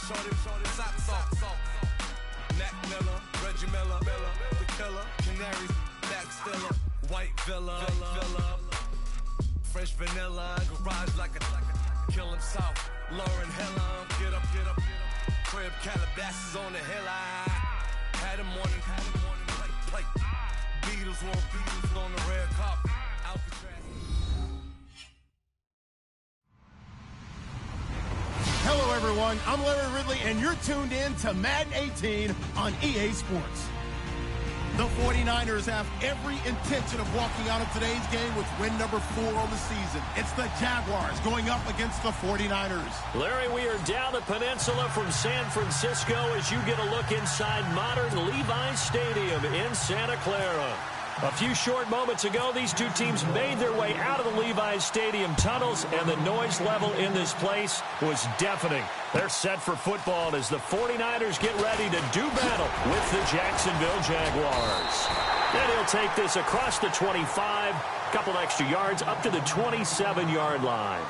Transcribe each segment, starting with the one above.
Socks off. Mac Miller, Reggie Miller, the killer, Canaries, back stiller, White Villa, Fresh vanilla, garage like a kill himself. Lauren Hiller, get up. Crib Calabasas on the hill. I had him on plate. Beatles on the red carpet. Alcatraz. Hello, everyone. I'm Larry Ridley, and you're tuned in to Madden 18 on EA Sports. The 49ers have every intention of walking out of today's game with win number 4 on the season. It's the Jaguars going up against the 49ers. Larry, we are down the peninsula from San Francisco as you get a look inside modern Levi's Stadium in Santa Clara. A few short moments ago, these two teams made their way out of the Levi's Stadium tunnels, and the noise level in this place was deafening. They're set for football as the 49ers get ready to do battle with the Jacksonville Jaguars. And he'll take this across the 25, couple extra yards up to the 27-yard line.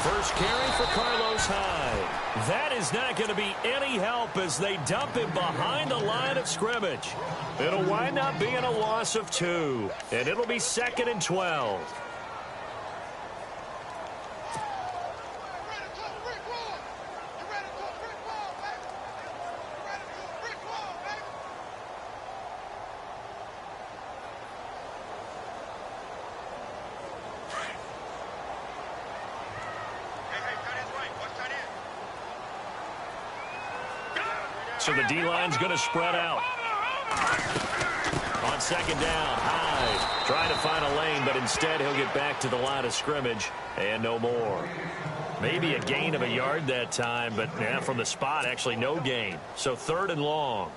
First carry for Carlos Hyde. That is not going to be any help as they dump him behind the line of scrimmage. It'll wind up being a loss of 2, and it'll be 2nd and 12. So the D-line's going to spread out. On 2nd down, Hyde trying to find a lane, but instead he'll get back to the line of scrimmage and no more. Maybe a gain of a yard that time, but from the spot, actually no gain. So 3rd and long.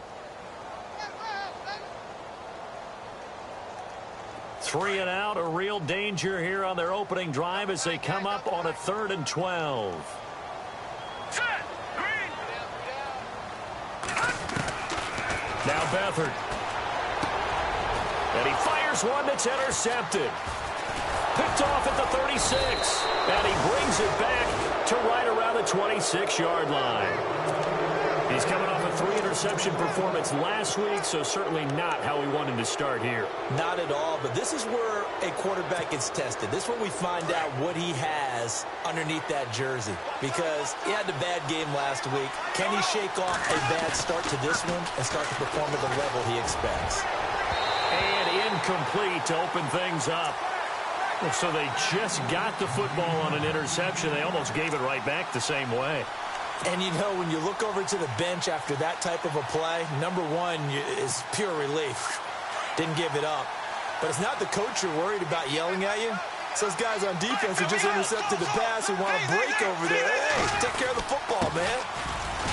3 and out, a real danger here on their opening drive as they come up on a 3rd and 12. Now Beathard. And he fires one that's intercepted. Picked off at the 36. And he brings it back to right around the 26-yard line. He's coming off a 3-interception performance last week, so certainly not how we wanted to start here. Not at all, but this is where a quarterback gets tested. This is where we find out what he has underneath that jersey, because he had a bad game last week. Can he shake off a bad start to this one and start to perform at the level he expects? And incomplete to open things up. So they just got the football on an interception. They almost gave it right back the same way. And, you know, when you look over to the bench after that type of a play, number one is pure relief. Didn't give it up. But it's not the coach you're worried about yelling at you. It's those guys on defense who just intercepted the pass who want to break over there. Hey, take care of the football, man.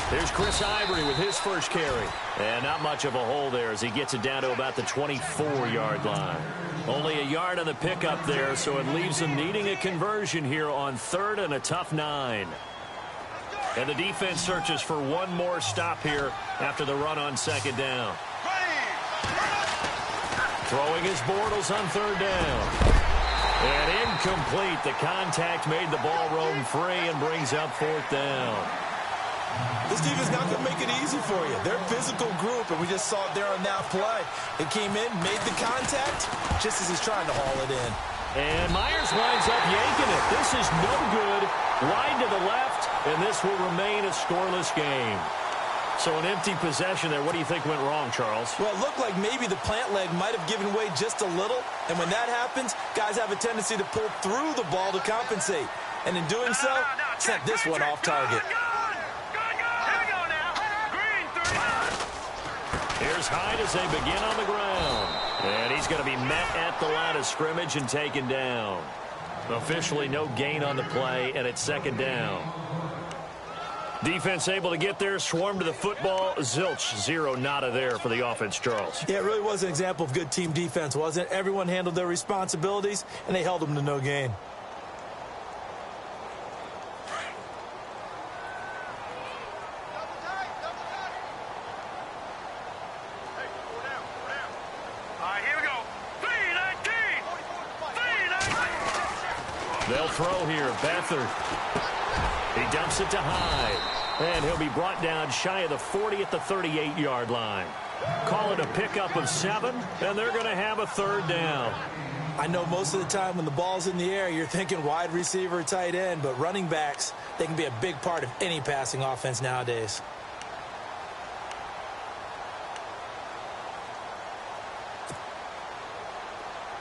There's Chris Ivory with his first carry. And not much of a hole there as he gets it down to about the 24-yard line. Only a yard on the pickup there, so it leaves them needing a conversion here on 3rd and a tough 9. And the defense searches for one more stop here after the run on 2nd down. Throwing his Bortles on 3rd down. And incomplete. The contact made the ball roam free and brings up 4th down. This team is not going to make it easy for you. They're a physical group, and we just saw it there on that play. They came in, made the contact, just as he's trying to haul it in. And Myers winds up yanking it. This is no good. Wide to the left, and this will remain a scoreless game. So an empty possession there. What do you think went wrong, Charles? Well, it looked like maybe the plant leg might have given way just a little. And when that happens, guys have a tendency to pull through the ball to compensate. And in doing so, sent this one off target. Here's Hyde as they begin on the ground. And he's going to be met at the line of scrimmage and taken down. Officially no gain on the play, and it's second down. Defense able to get there, swarm to the football. Zilch, zero, nada there for the offense, Charles. Yeah, it really was an example of good team defense, wasn't it? Everyone handled their responsibilities, and they held them to no gain. They'll throw here. Beathard. He dumps it to Hyde. And he'll be brought down shy of the 40 at the 38-yard line. Call it a pickup of 7, and they're going to have a third down. I know most of the time when the ball's in the air, you're thinking wide receiver, tight end, but running backs, they can be a big part of any passing offense nowadays.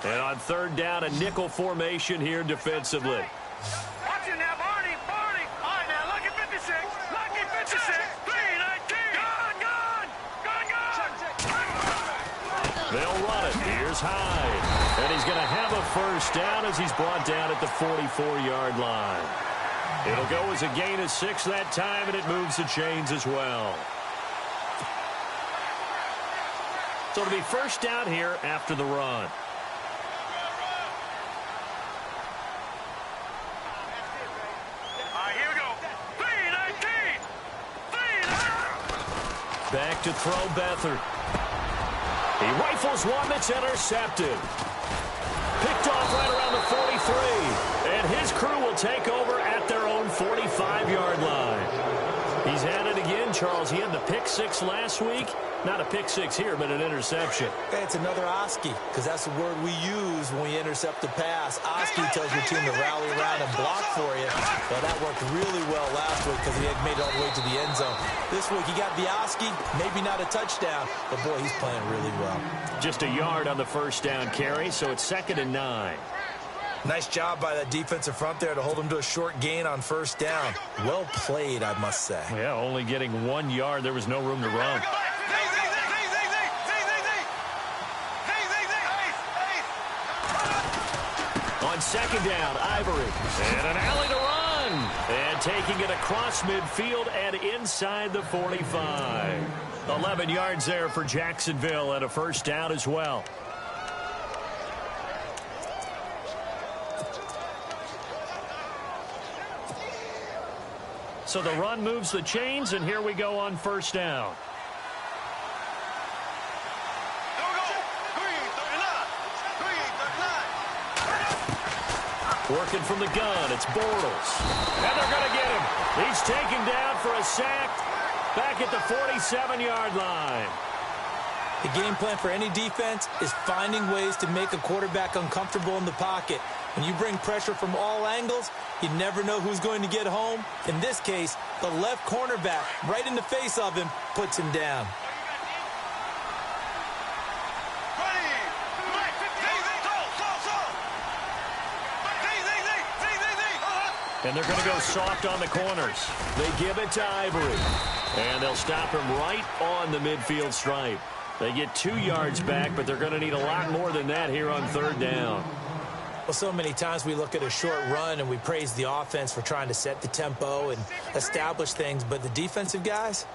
And on third down, a nickel formation here defensively. Watch it now, Barney. All right, now, look at 56. Look at 56. 319. Gone. They'll run it. Here's Hyde. And he's going to have a first down as he's brought down at the 44-yard line. It'll go as a gain of 6 that time, and it moves the chains as well. So it'll be first down here after the run. Back to throw Beathard. He rifles one that's intercepted. Picked off right around the 43. And his crew will take over at their own 45-yard line. He's had it again, Charles. He had the pick 6 last week. Not a pick 6 here, but an interception. Hey, it's another Oski, because that's the word we use when we intercept the pass. Oski tells your team to rally around and block for you. Well, that worked really well last week because he had made it all the way to the end zone. This week, he got the Oski, maybe not a touchdown, but boy, he's playing really well. Just a yard on the first down carry, so it's 2nd and 9. Nice job by that defensive front there to hold him to a short gain on first down. Well played, I must say. Yeah, only getting 1 yard. There was no room to run. On second down, Ivory. And an alley to run. And taking it across midfield and inside the 45. 11 yards there for Jacksonville and a first down as well. So the run moves the chains, and here we go on first down. Working from the gun, it's Bortles. And they're going to get him. He's taken down for a sack back at the 47-yard line. The game plan for any defense is finding ways to make a quarterback uncomfortable in the pocket. When you bring pressure from all angles, you never know who's going to get home. In this case, the left cornerback, right in the face of him, puts him down. And they're going to go soft on the corners. They give it to Ivory. And they'll stop him right on the midfield stripe. They get 2 yards back, but they're going to need a lot more than that here on third down. Well, so many times we look at a short run and we praise the offense for trying to set the tempo and establish things. But the defensive guys,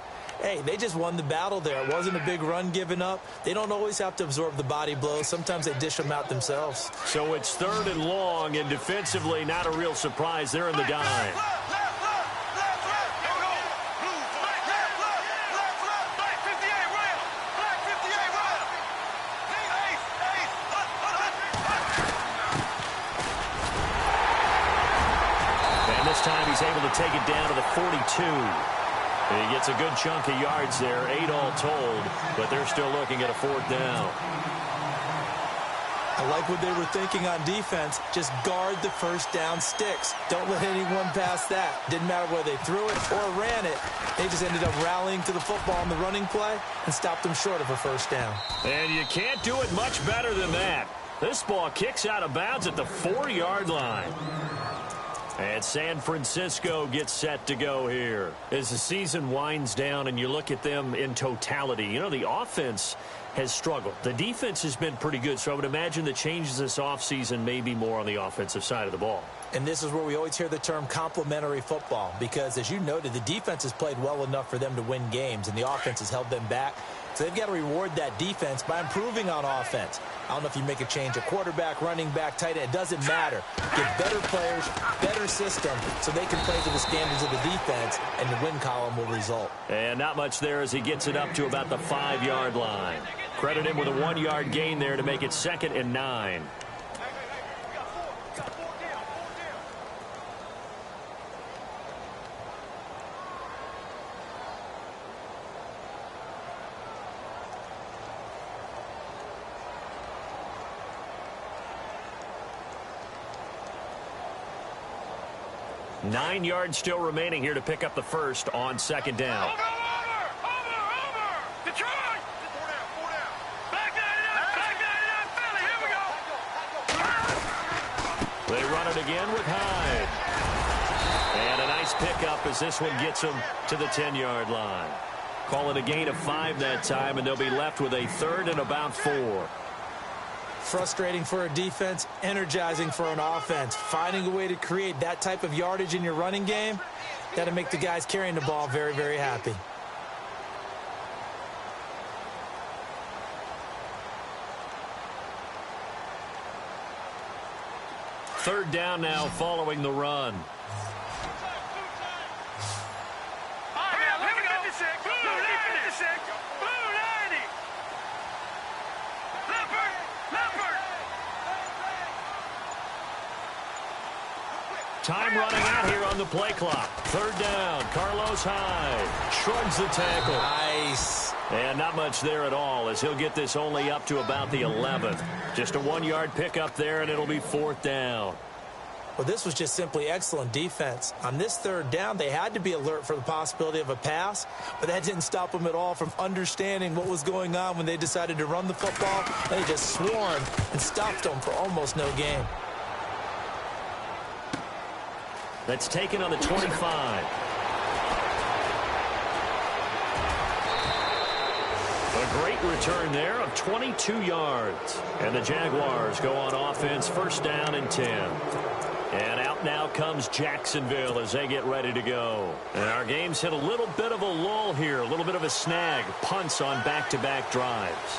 hey, they just won the battle there. It wasn't a big run given up. They don't always have to absorb the body blows. Sometimes they dish them out themselves. So it's 3rd and long, and defensively not a real surprise. They're in the dime. And this time he's able to take it down to the 42. He gets a good chunk of yards there, 8 all told, but they're still looking at a 4th down. I like what they were thinking on defense. Just guard the first down sticks. Don't let anyone pass that. Didn't matter whether they threw it or ran it. They just ended up rallying to the football on the running play and stopped them short of a first down. And you can't do it much better than that. This ball kicks out of bounds at the 4-yard line. And San Francisco gets set to go here. As the season winds down and you look at them in totality, you know, the offense has struggled. The defense has been pretty good, so I would imagine the changes this offseason may be more on the offensive side of the ball. And this is where we always hear the term complementary football, because as you noted, the defense has played well enough for them to win games, and the offense has held them back. So they've got to reward that defense by improving on offense. I don't know if you make a change at quarterback, running back, tight end. It doesn't matter. Get better players, better system, so they can play to the standards of the defense, and the win column will result. And not much there as he gets it up to about the 5-yard line. Credit him with a 1-yard gain there to make it 2nd and 9. Nine yards still remaining here to pick up the first on 2nd down. Over! Detroit! Four down. Back 99 Philly, here we go! They run it again with Hyde. And a nice pickup as this one gets them to the 10-yard line. Call it a gain of 5 that time, and they'll be left with a 3rd and about 4. Frustrating for a defense, energizing for an offense. Finding a way to create that type of yardage in your running game, that'll make the guys carrying the ball very, very happy. Third down now following the run. Time running out here on the play clock. Third down, Carlos Hyde shrugs the tackle. Nice. And not much there at all as he'll get this only up to about the 11th. Just a 1-yard pickup there, and it'll be 4th down. Well, this was just simply excellent defense. On this 3rd down, they had to be alert for the possibility of a pass, but that didn't stop them at all from understanding what was going on when they decided to run the football. They just swarmed and stopped them for almost no gain. That's taken on the 25. A great return there of 22 yards. And the Jaguars go on offense, 1st down and 10. And out now comes Jacksonville as they get ready to go. And our game's hit a little bit of a lull here, a little bit of a snag. Punts on back-to-back drives.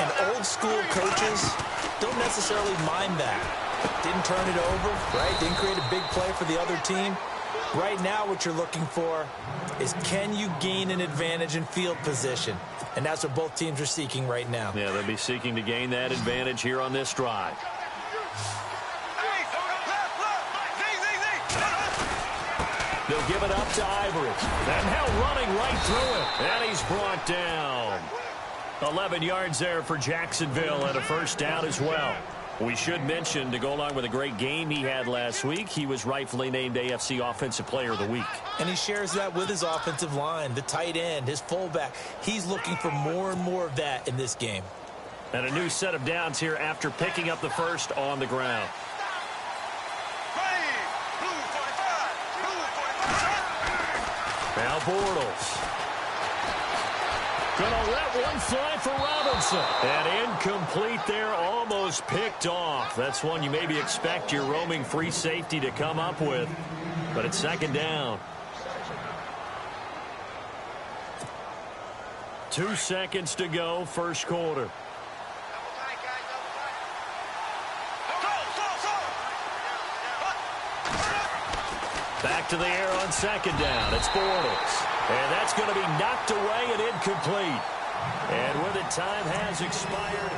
And old school coaches don't necessarily mind that. Didn't turn it over, right? Didn't create a big play for the other team. Right now what you're looking for is, can you gain an advantage in field position? And that's what both teams are seeking right now. Yeah, they'll be seeking to gain that advantage here on this drive. They'll give it up to Ivory. And now running right through it. And he's brought down. 11 yards there for Jacksonville and a 1st down as well. We should mention, to go along with a great game he had last week, he was rightfully named AFC Offensive Player of the Week. And he shares that with his offensive line, the tight end, his fullback. He's looking for more and more of that in this game. And a new set of downs here after picking up the first on the ground. Now Bortles. Gonna let one fly for Robinson. And incomplete there, almost picked off. That's one you maybe expect your roaming free safety to come up with. But it's 2nd down. 2 seconds to go, 1st quarter. Back to the air on 2nd down. It's Bortles. And that's going to be knocked away and incomplete. And with it, time has expired.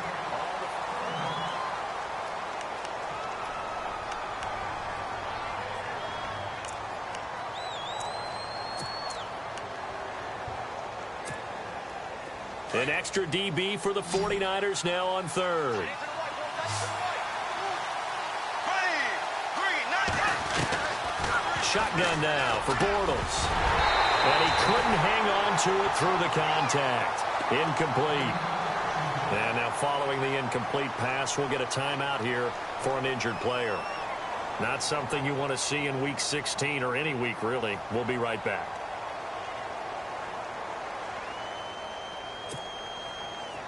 An extra DB for the 49ers now on 3rd. Shotgun now for Bortles. And he couldn't hang on to it through the contact. Incomplete. And now following the incomplete pass, we'll get a timeout here for an injured player. Not something you want to see in Week 16 or any week, really. We'll be right back.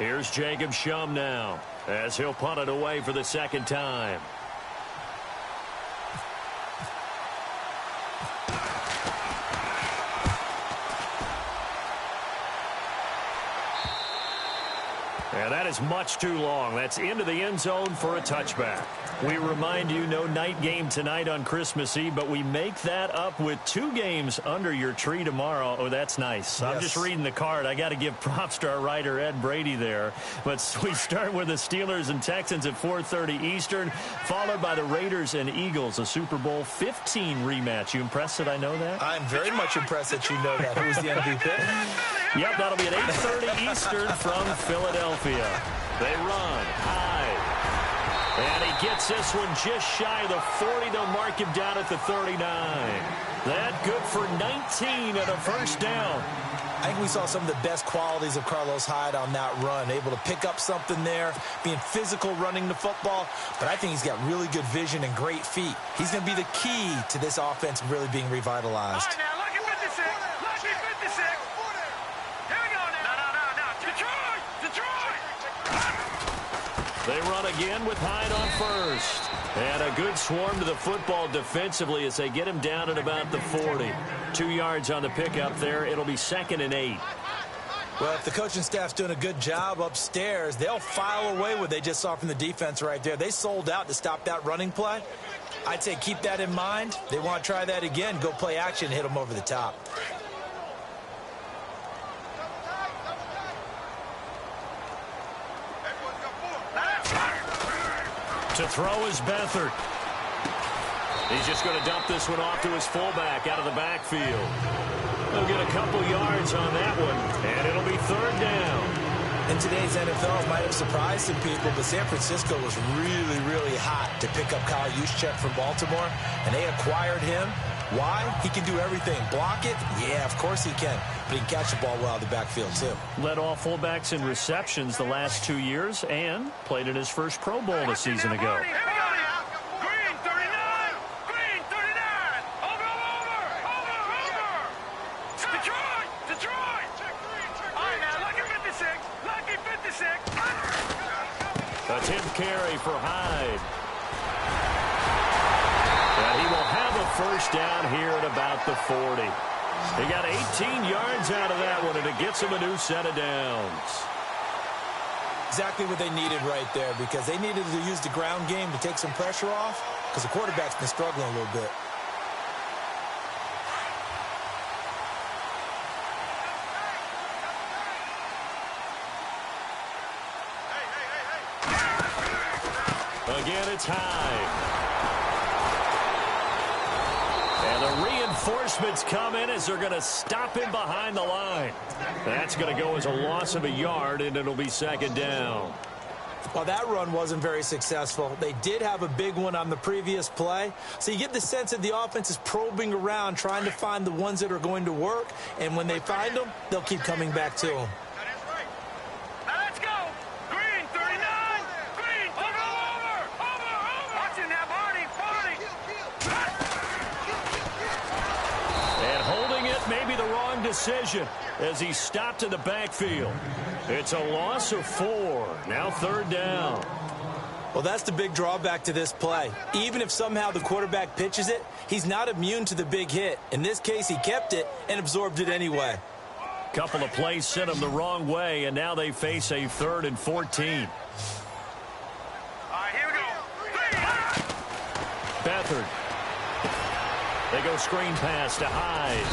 Here's Jacob Shum now as he'll punt it away for the second time. And that is much too long. That's into the end zone for a touchback. We remind you, no night game tonight on Christmas Eve, but we make that up with 2 games under your tree tomorrow. Oh, that's nice. Yes. I'm just reading the card. I got to give props to our writer, Ed Brady, there. But we start with the Steelers and Texans at 4:30 Eastern, followed by the Raiders and Eagles, a Super Bowl 15 rematch. You impressed that I know that? I'm very much impressed that you know that. Who's the MVP? Yep, that'll be at 8:30 Eastern from Philadelphia. They run high. And he gets this one just shy of the 40. They'll mark him down at the 39. That good for 19 and a first down. I think we saw some of the best qualities of Carlos Hyde on that run. Able to pick up something there, being physical running the football. But I think he's got really good vision and great feet. He's going to be the key to this offense really being revitalized. All right, now, lucky 56. Lucky 56. Here we go now. No. Detroit. They run again with Hyde on first. And a good swarm to the football defensively as they get him down at about the 40. 2 yards on the pickup there. It'll be 2nd and 8. Well, if the coaching staff's doing a good job upstairs, they'll file away what they just saw from the defense right there. They sold out to stop that running play. I'd say keep that in mind. They want to try that again. Go play action, hit them over the top. To throw is Beathard. He's just going to dump this one off to his fullback out of the backfield. They'll get a couple yards on that one, and it'll be 3rd down. In today's NFL, it might have surprised some people, but San Francisco was really, really hot to pick up Kyle Juszczyk from Baltimore, and they acquired him. Why? He can do everything. Block it? Yeah, of course he can. But he can catch the ball well out of the backfield, too. Led all fullbacks in receptions the last 2 years and played in his first Pro Bowl a season ago. Here we go now. Green 39. Green 39. Over. Detroit. All right, now, lucky 56. Lucky 56. A 10th carry for Hyde. And he will have a first down here at about the 40. He got 18 yards out of that one, and it gets him a new set of downs. Exactly what they needed right there, because they needed to use the ground game to take some pressure off, because the quarterback's been struggling a little bit. Again, it's Hyde. And the reinforcements come in as they're going to stop him behind the line. That's going to go as a loss of a yard, and it'll be 2nd down. Well, that run wasn't very successful. They did have a big one on the previous play. So you get the sense that the offense is probing around, trying to find the ones that are going to work. And when they find them, they'll keep coming back to them. Now let's go. Green 39. Green. Over. Watch it now, Barney. And holding it may be the wrong decision as he stopped in the backfield. It's a loss of 4. Now 3rd down. Well, that's the big drawback to this play. Even if somehow the quarterback pitches it, he's not immune to the big hit. In this case, he kept it and absorbed it anyway. Couple of plays sent him the wrong way, and now they face a 3rd and 14. All right, here we go. Beathard. They go screen pass to Hyde.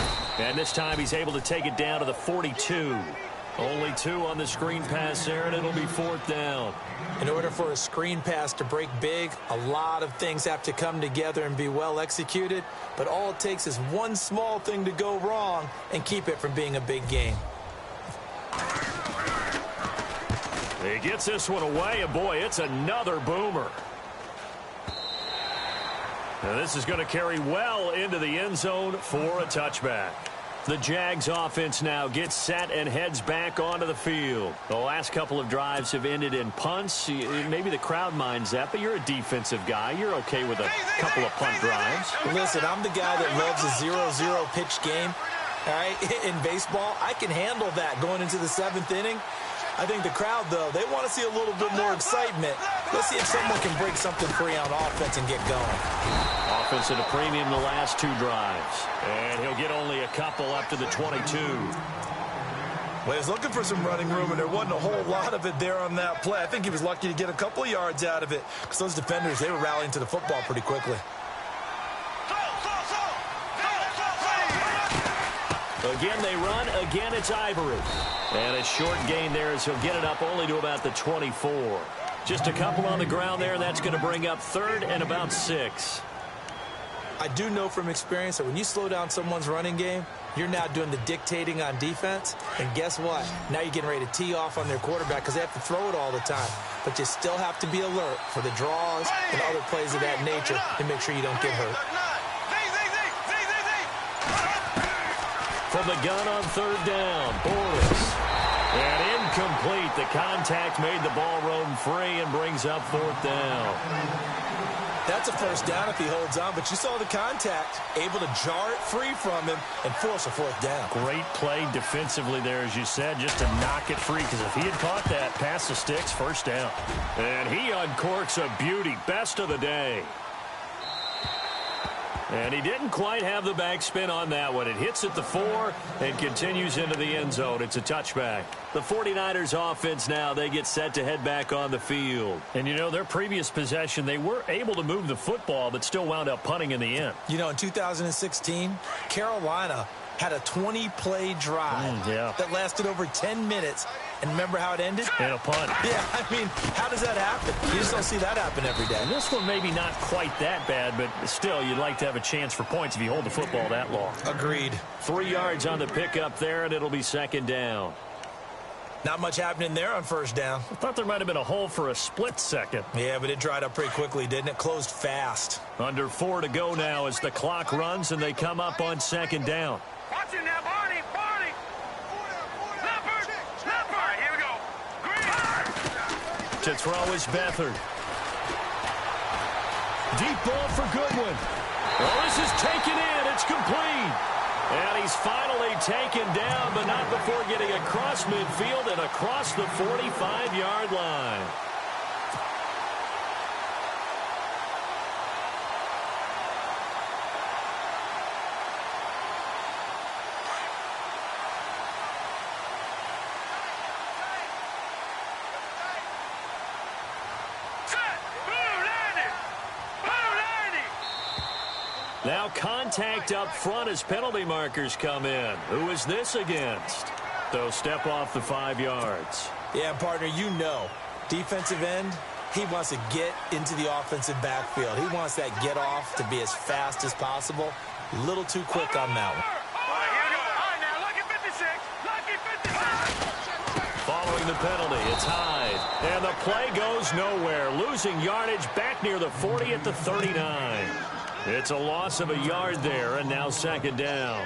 And this time he's able to take it down to the 42. Only 2 on the screen pass there, and it'll be 4th down. In order for a screen pass to break big, a lot of things have to come together and be well executed. But all it takes is one small thing to go wrong and keep it from being a big game. He gets this one away, and boy, it's another boomer. Now this is going to carry well into the end zone for a touchback. The Jags offense now gets set and heads back onto the field. The last couple of drives have ended in punts. Maybe the crowd minds that, but you're a defensive guy. You're okay with a couple of punt drives. Listen, I'm the guy that loves a 0-0 pitch game. All right, in baseball, I can handle that going into the 7th inning. I think the crowd, though, they want to see a little bit more excitement. Let's see if someone can break something free on offense and get going. Offense at a premium the last 2 drives. And he'll get only a couple up to the 22. Well, he was looking for some running room, and there wasn't a whole lot of it there on that play. I think he was lucky to get a couple of yards out of it because those defenders, they were rallying to the football pretty quickly. Again, they run. Again, it's Ivory. And a short gain there as he'll get it up only to about the 24. Just a couple on the ground there, and that's going to bring up 3rd and about 6. I do know from experience that when you slow down someone's running game, you're now doing the dictating on defense. And guess what? Now you're getting ready to tee off on their quarterback because they have to throw it all the time. But you still have to be alert for the draws and other plays of that nature to make sure you don't get hurt. From the gun on 3rd down, Boris. And incomplete. The contact made the ball roam free and brings up 4th down. That's a first down if he holds on, but you saw the contact, able to jar it free from him and force a 4th down. Great play defensively there, as you said, just to knock it free, because if he had caught that, past the sticks, 1st down. And he uncorks a beauty, best of the day. And he didn't quite have the backspin on that one. It hits at the 4 and continues into the end zone. It's a touchback. The 49ers offense now, they get set to head back on the field. And, you know, their previous possession, they were able to move the football but still wound up punting in the end. You know, in 2016, Carolina had a 20-play drive that lasted over 10 minutes. And remember how it ended? And a punt. Yeah, I mean, how does that happen? You just don't see that happen every day. And this one maybe not quite that bad, but still, you'd like to have a chance for points if you hold the football that long. Agreed. 3 yards on the pickup there, and it'll be 2nd down. Not much happening there on 1st down. I thought there might have been a hole for a split second. Yeah, but it dried up pretty quickly, didn't it? Closed fast. Under 4 to go now as the clock runs, and they come up on 2nd down. Watch it now, Barney. Leopard. All right, here we go. Green. To throw is Beathard. Deep ball for Goodwin. Oh, this is taken in. It's complete. And he's finally taken down, but not before getting across midfield and across the 45-yard line. Now contact up front as penalty markers come in. Who is this against? They'll step off the 5 yards. Yeah, partner, you know, defensive end, he wants to get into the offensive backfield. He wants that get off to be as fast as possible. A little too quick on that one. All right, here we go. All right, now, lucky 56. Lucky 56. Following the penalty, it's Hyde. And the play goes nowhere. Losing yardage back near the 40 at the 39. It's a loss of a yard there, and now 2nd down.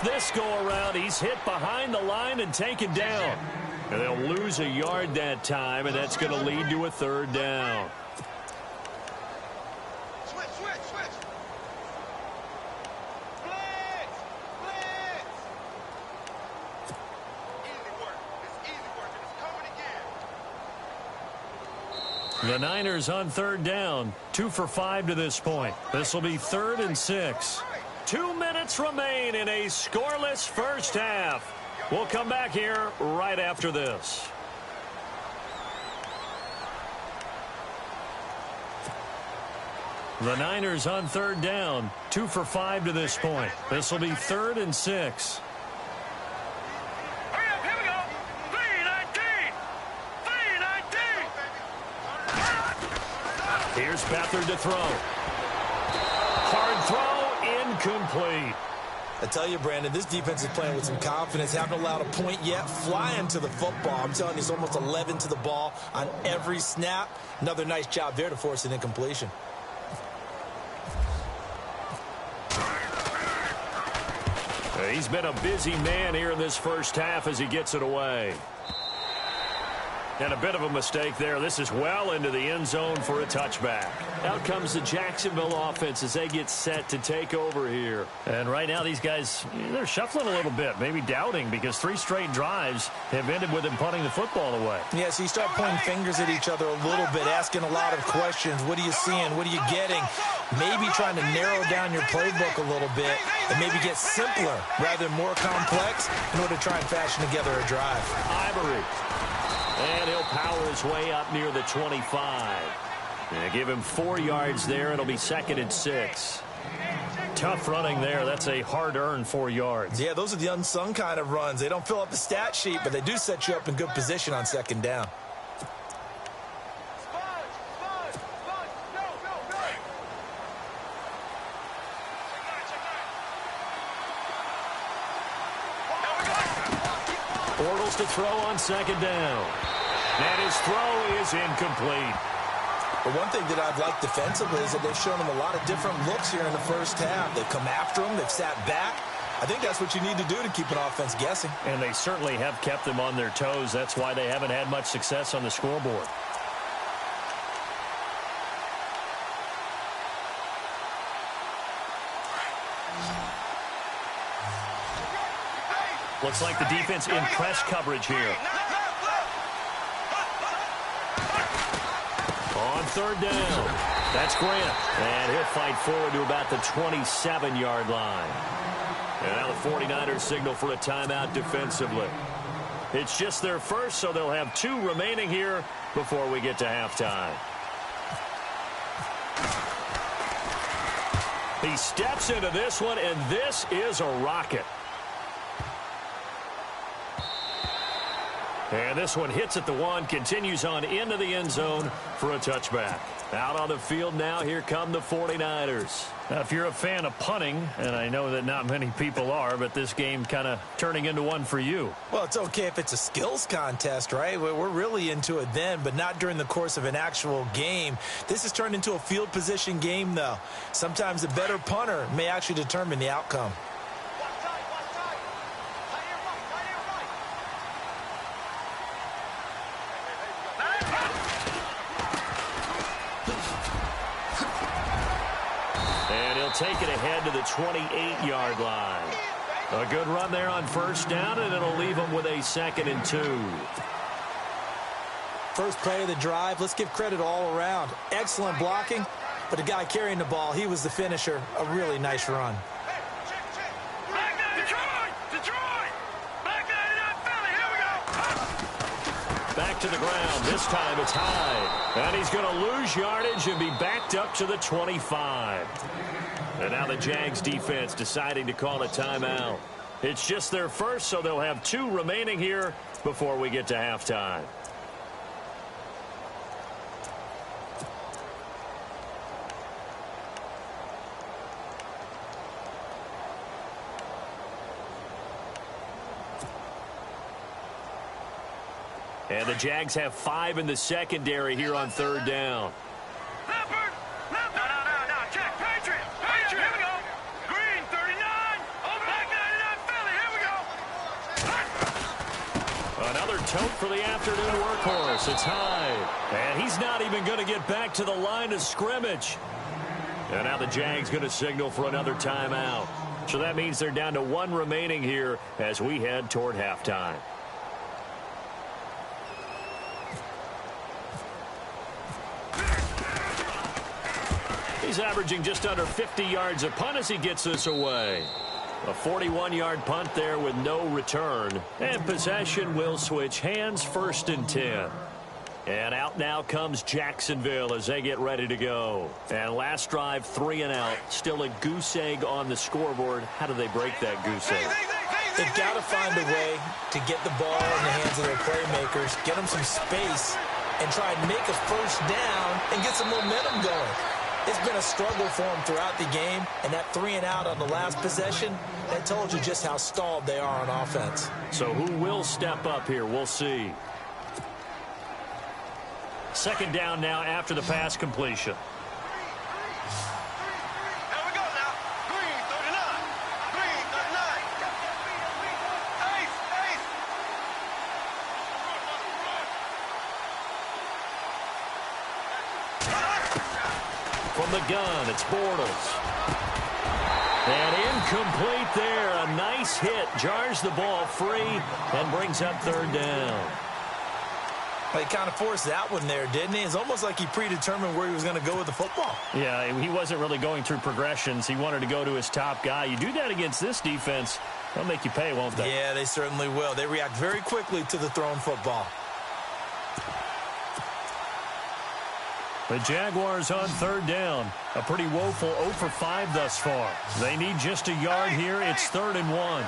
This go around, he's hit behind the line and taken down. And they'll lose a yard that time, and that's going to lead to a 3rd down. Switch. Blitz. Easy work. It's easy work, and it's coming again. The Niners on 3rd down. 2 for 5 to this point. This will be 3rd and 6. 2 minutes remain in a scoreless first half. We'll come back here right after this. The Niners on 3rd down. 2 for 5 to this point. This will be 3rd and 6. Hurry up, here we go. 3-19. Here's Beathard to throw. Hard throw. Incomplete. I tell you, Brandon, this defense is playing with some confidence. Haven't allowed a point yet. Flying to the football. I'm telling you, it's almost 11 to the ball on every snap. Another nice job there to force an incompletion. He's been a busy man here in this first half as he gets it away. And a bit of a mistake there. This is well into the end zone for a touchback. Out comes the Jacksonville offense as they get set to take over here. And right now these guys, they're shuffling a little bit, maybe doubting, because 3 straight drives have ended with them punting the football away. Yeah, so you start pointing fingers at each other a little bit, asking a lot of questions. What are you seeing? What are you getting? Maybe trying to narrow down your playbook a little bit and maybe get simpler rather than more complex in order to try and fashion together a drive. Ivory. And he'll power his way up near the 25. Yeah, give him 4 yards there. It'll be 2nd and 6. Tough running there. That's a hard-earned 4 yards. Yeah, those are the unsung kind of runs. They don't fill up the stat sheet, but they do set you up in good position on 2nd down. Bortles to throw on 2nd down. And his throw is incomplete. But one thing that I've liked defensively is that they've shown him a lot of different looks here in the first half. They've come after him. They've sat back. I think that's what you need to do to keep an offense guessing. And they certainly have kept them on their toes. That's why they haven't had much success on the scoreboard. Looks like the defense in press coverage here. On 3rd down. That's Grant. And he'll fight forward to about the 27-yard line. And now the 49ers signal for a timeout defensively. It's just their first, so they'll have 2 remaining here before we get to halftime. He steps into this one, and this is a rocket. And this one hits at the 1, continues on into the end zone for a touchback. Out on the field now, here come the 49ers. Now, if you're a fan of punting, and I know that not many people are, but this game kind of turning into one for you. Well, it's okay if it's a skills contest, right? We're really into it then, but not during the course of an actual game. This has turned into a field position game, though. Sometimes the better punter may actually determine the outcome. Take it ahead to the 28-yard line. A good run there on 1st down, and it'll leave them with a 2nd and 2. First play of the drive, let's give credit all around. Excellent blocking, but the guy carrying the ball, he was the finisher. A really nice run. Back to the ground. This time it's high. And he's going to lose yardage and be backed up to the 25. And now the Jags defense deciding to call a timeout. It's just their first, so they'll have 2 remaining here before we get to halftime. And the Jags have 5 in the secondary here on 3rd down. Another tote for the afternoon workhorse. It's high. And he's not even going to get back to the line of scrimmage. And now the Jags going to signal for another timeout. So that means they're down to 1 remaining here as we head toward halftime. He's averaging just under 50 yards a punt as he gets this away. A 41-yard punt there with no return. And possession will switch hands, 1st and 10. And out now comes Jacksonville as they get ready to go. And last drive, 3 and out. Still a goose egg on the scoreboard. How do they break that goose egg? They've got to find a way to get the ball in the hands of their playmakers, get them some space, and try and make a 1st down and get some momentum going. It's been a struggle for them throughout the game, and that 3-and-out on the last possession, that told you just how stalled they are on offense. So who will step up here? We'll see. Second down now after the pass completion. Here we go now. Green, 39. Green, 39. Ace, ace. From the gun, it's Bortles. And incomplete there. A nice hit. Jars the ball free and brings up third down. Well, he kind of forced that one there, didn't he? It's almost like he predetermined where he was going to go with the football. Yeah, he wasn't really going through progressions. He wanted to go to his top guy. You do that against this defense, they'll make you pay, won't they? Yeah, they certainly will. They react very quickly to the thrown football. The Jaguars on third down. A pretty woeful 0 for 5 thus far. They need just a yard here. It's 3rd and 1.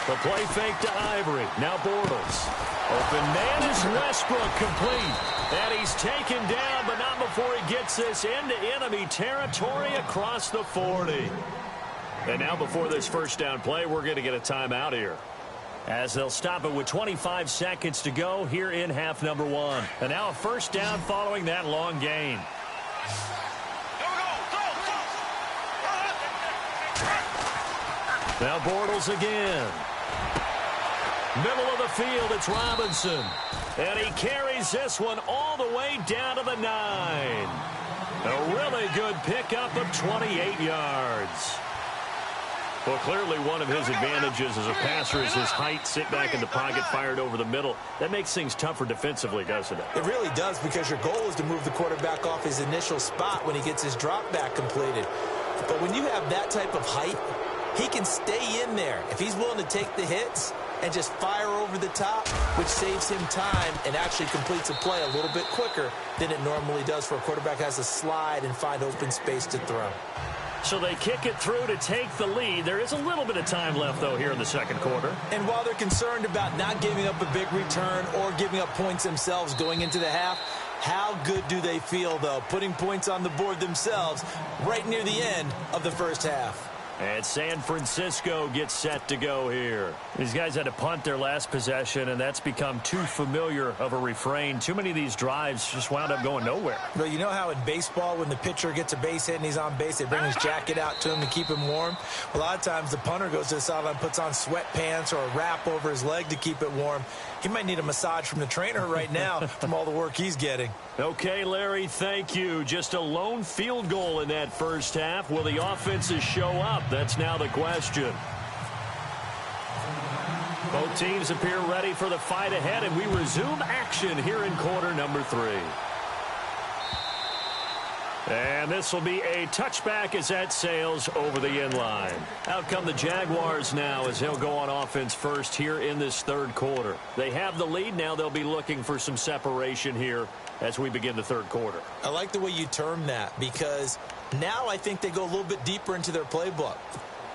The play fake to Ivory. Now Bortles. Open man is Westbrook, complete. And he's taken down, but not before he gets this into enemy territory across the 40. And now before this first down play, we're going to get a timeout here, as they'll stop it with 25 seconds to go here in half number 1. And now a first down following that long gain. Now Bortles again. Middle of the field, it's Robinson. And he carries this one all the way down to the 9. A really good pickup of 28 yards. Well, clearly one of his advantages as a passer is his height. Sit back in the pocket, fired over the middle. That makes things tougher defensively, doesn't it? It really does, because your goal is to move the quarterback off his initial spot when he gets his drop back completed. But when you have that type of height, he can stay in there if he's willing to take the hits and just fire over the top, which saves him time and actually completes a play a little bit quicker than it normally does for a quarterback who has to slide and find open space to throw. So they kick it through to take the lead. There is a little bit of time left, though, here in the second quarter. And while they're concerned about not giving up a big return or giving up points themselves going into the half, how good do they feel, though, putting points on the board themselves right near the end of the first half? And San Francisco gets set to go here. These guys had to punt their last possession, and that's become too familiar of a refrain. Too many of these drives just wound up going nowhere. Well, you know how in baseball, when the pitcher gets a base hit and he's on base, they bring his jacket out to him to keep him warm? Well, a lot of times the punter goes to the sideline, puts on sweatpants or a wrap over his leg to keep it warm. He might need a massage from the trainer right now from all the work he's getting. Okay, Larry, thank you. Just a lone field goal in that first half. Will the offenses show up? That's now the question. Both teams appear ready for the fight ahead, and we resume action here in quarter number 3. And this will be a touchback as that sails over the end line. Out come the Jaguars now as they'll go on offense first here in this third quarter. They have the lead. Now they'll be looking for some separation here as we begin the third quarter. I like the way you term that, because now I think they go a little bit deeper into their playbook.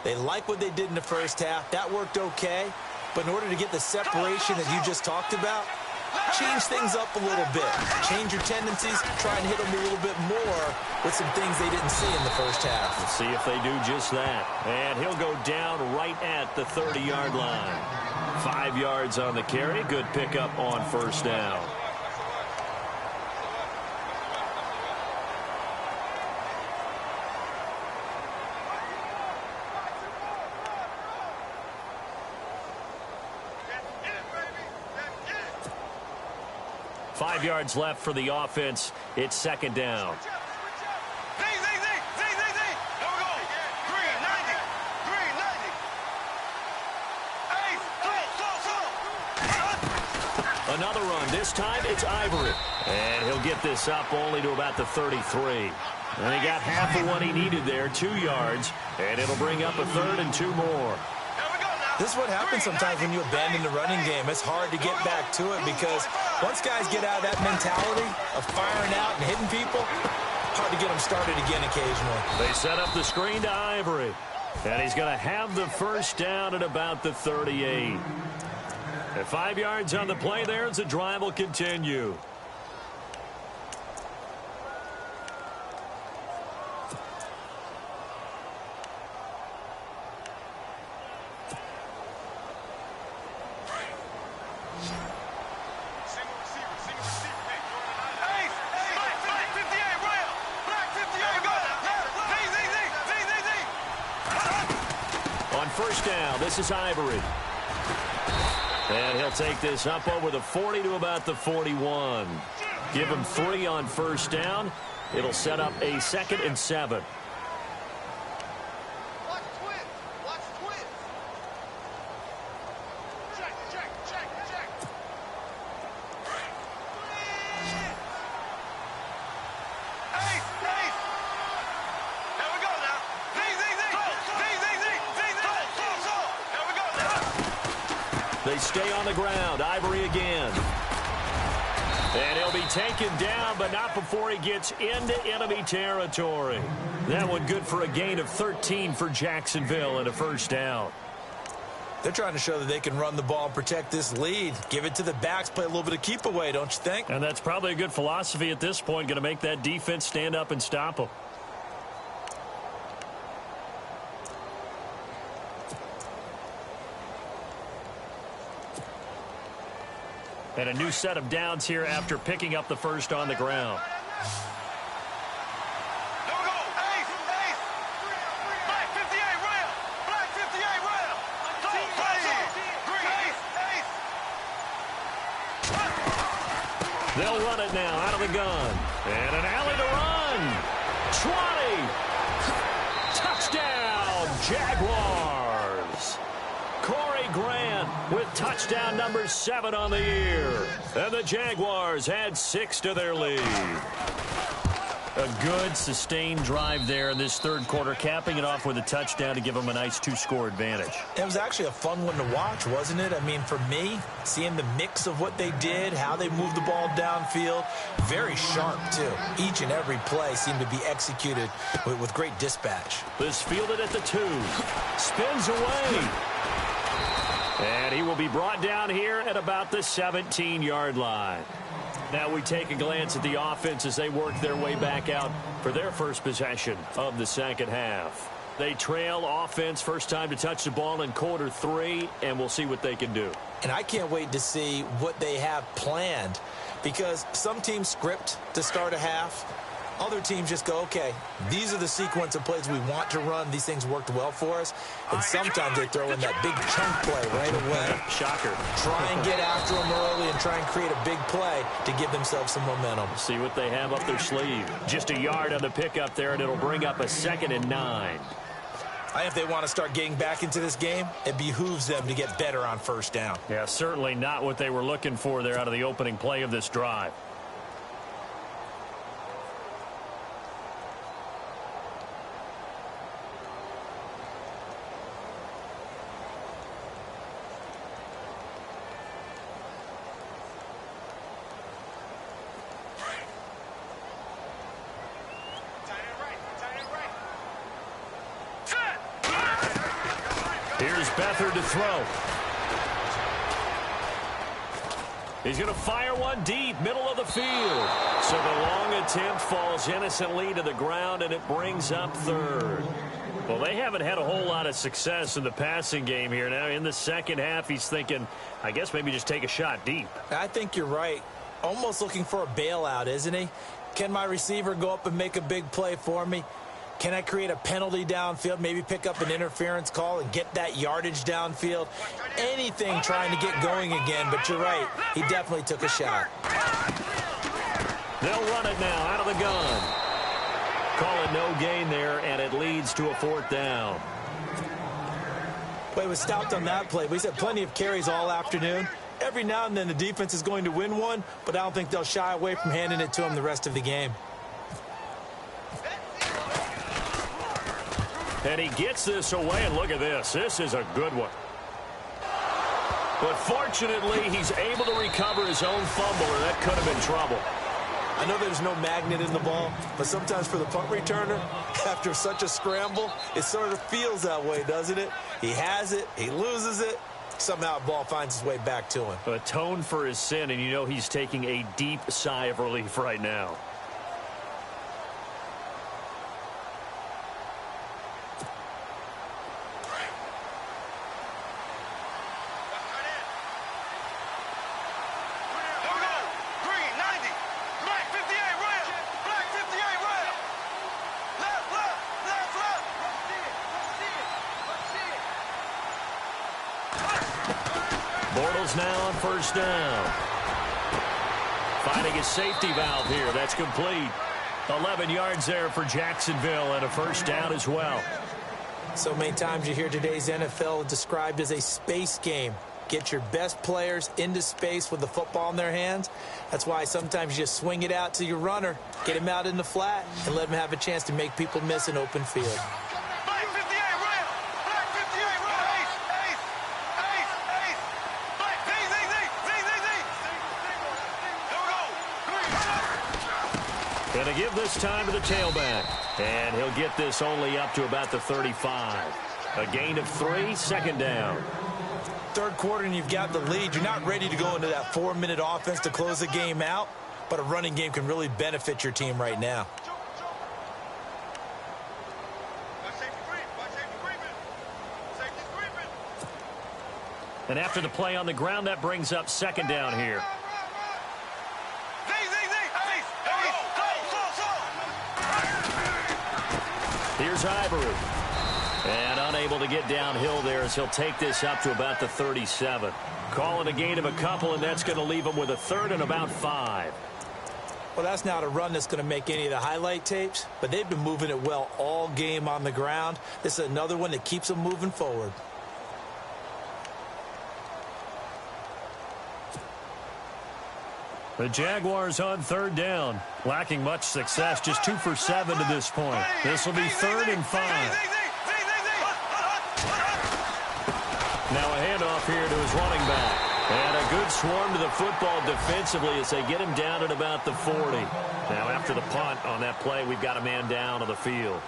They like what they did in the first half. That worked okay. But in order to get the separation that you just talked about, change things up a little bit. Change your tendencies. Try and hit them a little bit more with some things they didn't see in the first half. Let's see if they do just that. And he'll go down right at the 30-yard line. 5 yards on the carry. Good pickup on first down. Five yards left for the offense. It's second down. Another run. This time it's Ivory. And he'll get this up only to about the 33. And he got half of what he needed there, 2 yards. And it'll bring up a 3rd and 2 more. This is what happens sometimes when you abandon the running game. It's hard to get back to it, because once guys get out of that mentality of firing out and hitting people, hard to get them started again occasionally. They set up the screen to Ivory. And he's going to have the first down at about the 38. And 5 yards on the play there as the drive will continue. first down. This is Ivory. And he'll take this up over the 40 to about the 41. Give him 3 on first down. It'll set up a 2nd and 7. They stay on the ground. Ivory again. And he'll be taken down, but not before he gets into enemy territory. That one good for a gain of 13 for Jacksonville and a first down. They're trying to show that they can run the ball and protect this lead. Give it to the backs, play a little bit of keep away, don't you think? And that's probably a good philosophy at this point, going to make that defense stand up and stop them. And a new set of downs here after picking up the first on the ground. They'll run it now out of the gun. And an alley to run. 20. Touchdown, Jaguars. Corey Grant with touchdown number 7 on the year. And the Jaguars add 6 to their lead. A good, sustained drive there in this third quarter, capping it off with a touchdown to give them a nice 2-score advantage. It was actually a fun one to watch, wasn't it? I mean, for me, seeing the mix of what they did, how they moved the ball downfield, very sharp, too. Each and every play seemed to be executed with great dispatch. This fielded at the 2. Spins away. And he will be brought down here at about the 17-yard line. Now we take a glance at the offense as they work their way back out for their first possession of the second half. They trail offense, first time to touch the ball in quarter 3, and we'll see what they can do. And I can't wait to see what they have planned, because some teams script to start a half. Other teams just go, okay, these are the sequence of plays we want to run. These things worked well for us. And sometimes they throw in that big chunk play right away. Shocker. Try and get after them early and try and create a big play to give themselves some momentum. See what they have up their sleeve. Just a yard on the pickup there, and it'll bring up a 2nd and 9. I think if they want to start getting back into this game, it behooves them to get better on first down. Yeah, certainly not what they were looking for there out of the opening play of this drive. Here's Beathard to throw. He's going to fire one deep, middle of the field. So the long attempt falls innocently to the ground, and it brings up 3rd. Well, they haven't had a whole lot of success in the passing game here. Now, in the second half, he's thinking, I guess maybe just take a shot deep. I think you're right. Almost looking for a bailout, isn't he? Can my receiver go up and make a big play for me? Can I create a penalty downfield, maybe pick up an interference call and get that yardage downfield? Anything trying to get going again, but you're right. He definitely took a shot. They'll run it now out of the gun. Call it no gain there, and it leads to a 4th down. Play was stopped on that play. We said plenty of carries all afternoon. Every now and then the defense is going to win one, but I don't think they'll shy away from handing it to him the rest of the game. And he gets this away, and look at this. This is a good one. But fortunately, he's able to recover his own fumble, or that could have been trouble. I know there's no magnet in the ball, but sometimes for the punt returner, after such a scramble, it sort of feels that way, doesn't it? He has it, he loses it, somehow the ball finds its way back to him. Atone for his sin, and you know he's taking a deep sigh of relief right now. Bengals now on first down. Finding a safety valve here. That's complete. 11 yards there for Jacksonville and a first down as well. So many times you hear today's NFL described as a space game. Get your best players into space with the football in their hands. That's why sometimes you just swing it out to your runner, get him out in the flat, and let him have a chance to make people miss an open field. Going to give this time to the tailback. And he'll get this only up to about the 35. A gain of 3, second down. Third quarter and you've got the lead. You're not ready to go into that 4-minute offense to close the game out, but a running game can really benefit your team right now. And after the play on the ground, that brings up second down here. Here's Ivory. And unable to get downhill there as he'll take this up to about the 37. Call it a gain of a couple, and that's going to leave him with a third and about 5. Well, that's not a run that's going to make any of the highlight tapes, but they've been moving it well all game on the ground. This is another one that keeps them moving forward. The Jaguars on third down. Lacking much success, just 2 for 7 to this point. This will be third and 5. Now a handoff here to his running back. And a good swarm to the football defensively as they get him down at about the 40. Now after the punt on that play, we've got a man down on the field.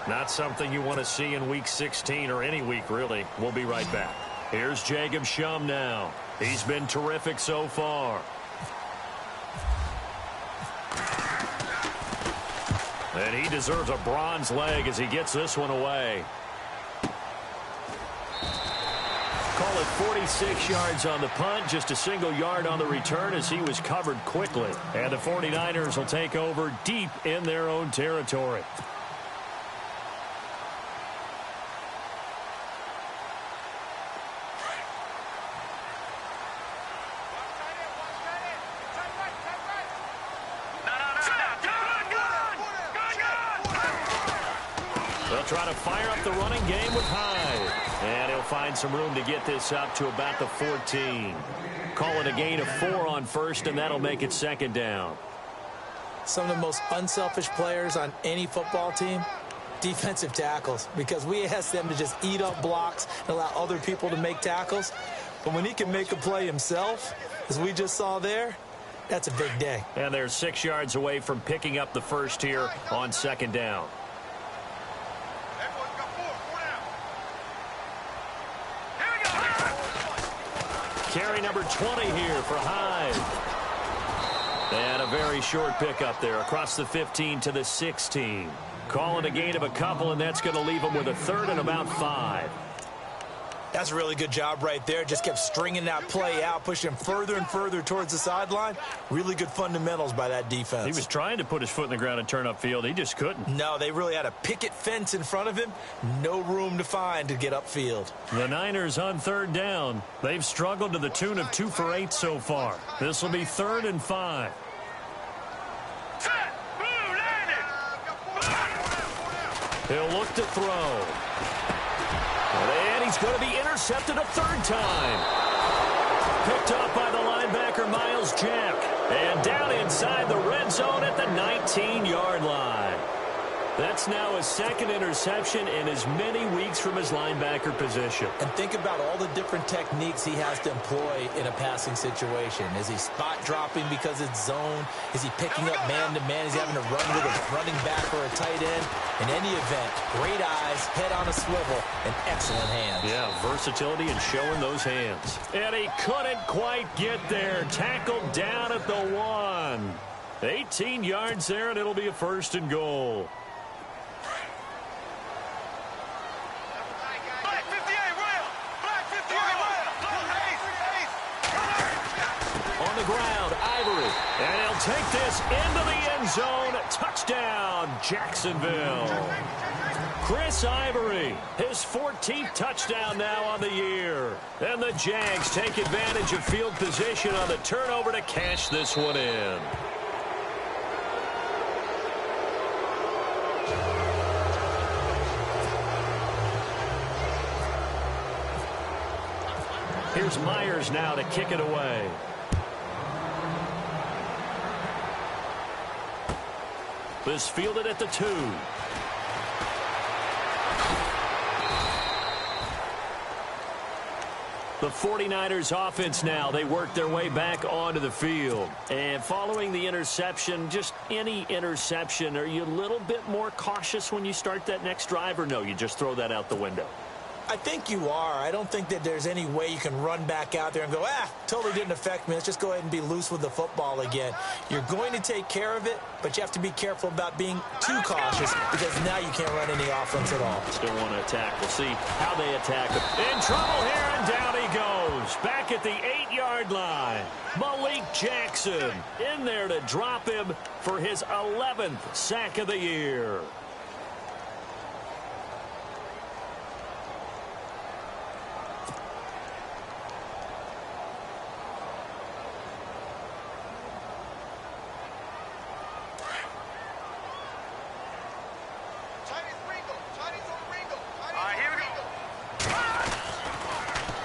Not something you want to see in Week 16 or any week, really. We'll be right back. Here's Jacob Shum now. He's been terrific so far. And he deserves a bronze leg as he gets this one away. Call it 46 yards on the punt, just a single yard on the return as he was covered quickly. And the 49ers will take over deep in their own territory. Try to fire up the running game with Hyde. And he'll find some room to get this up to about the 14. Call it a gain of 4 on first, and that'll make it second down. Some of the most unselfish players on any football team, defensive tackles, because we ask them to just eat up blocks and allow other people to make tackles. But when he can make a play himself, as we just saw there, that's a big day. And they're 6 yards away from picking up the first here on second down. Carry number 20 here for Hyde. And a very short pickup there across the 15 to the 16. Call it a gain of a couple, and that's going to leave him with a third and about 5. That's a really good job right there. Just kept stringing that play out, pushing him further and further towards the sideline. Really good fundamentals by that defense. He was trying to put his foot in the ground and turn upfield. He just couldn't. No, they really had a picket fence in front of him. No room to find to get upfield. The Niners on third down. They've struggled to the tune of 2 for 8 so far. This will be third and 5. He'll look to throw. And he's going to be intercepted a third time. Picked up by the linebacker, Miles Jack. And down inside the red zone at the 19-yard line. That's now a second interception in as many weeks from his linebacker position. And think about all the different techniques he has to employ in a passing situation. Is he spot dropping because it's zone? Is he picking up man-to-man? Is he having to run with a running back or a tight end? In any event, great eyes, head on a swivel, and excellent hands. Yeah, versatility and showing those hands. And he couldn't quite get there. Tackled down at the 1. 18 yards there, and it'll be a first and goal. On the ground, Ivory. And he'll take this into the end zone. Touchdown, Jacksonville. Chris Ivory, his 14th touchdown now on the year. And the Jags take advantage of field position on the turnover to cash this one in. Here's Myers now to kick it away. This fielded at the 2. The 49ers offense now, they work their way back onto the field. And following the interception, just any interception, are you a little bit more cautious when you start that next drive, or no, you just throw that out the window? I think you are. I don't think that there's any way you can run back out there and go, totally didn't affect me. Let's just go ahead and be loose with the football again. You're going to take care of it, but you have to be careful about being too cautious because now you can't run any offense at all. Still want to attack. We'll see how they attack him. In trouble here, and down he goes. Back at the 8-yard line. Malik Jackson in there to drop him for his 11th sack of the year.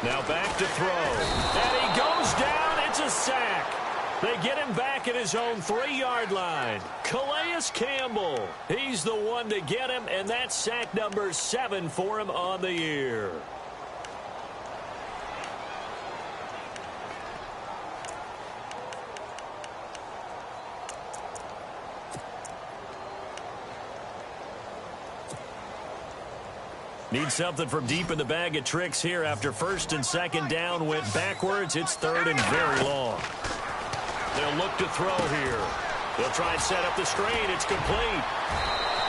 Now back to throw. And he goes down. It's a sack. They get him back at his own 3-yard line. Calais Campbell. He's the one to get him, and that's sack number 7 for him on the year. Need something from deep in the bag of tricks here after 1st and 2nd down went backwards. It's 3rd and very long. They'll look to throw here. They'll try and set up the screen. It's complete.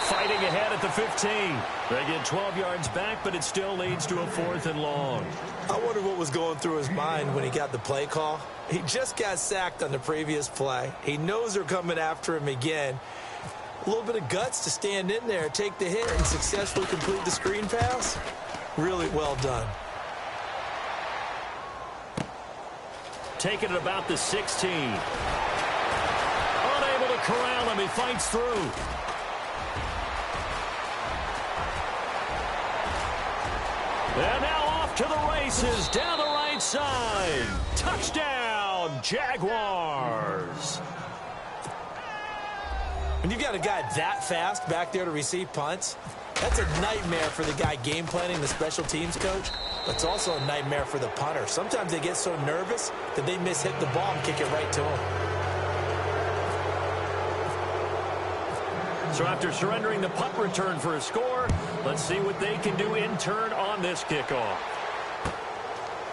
Fighting ahead at the 15. They get 12 yards back, but it still leads to a 4th and long. I wonder what was going through his mind when he got the play call. He just got sacked on the previous play. He knows they're coming after him again. A little bit of guts to stand in there, take the hit, and successfully complete the screen pass. Really well done. Taking it about the 16. Unable to corral him. He fights through. And now off to the races down the right side. Touchdown, Jaguars. When you've got a guy that fast back there to receive punts, that's a nightmare for the guy game planning, the special teams coach. But it's also a nightmare for the punter. Sometimes they get so nervous that they miss-hit the ball and kick it right to him. So after surrendering the punt return for a score, let's see what they can do in turn on this kickoff.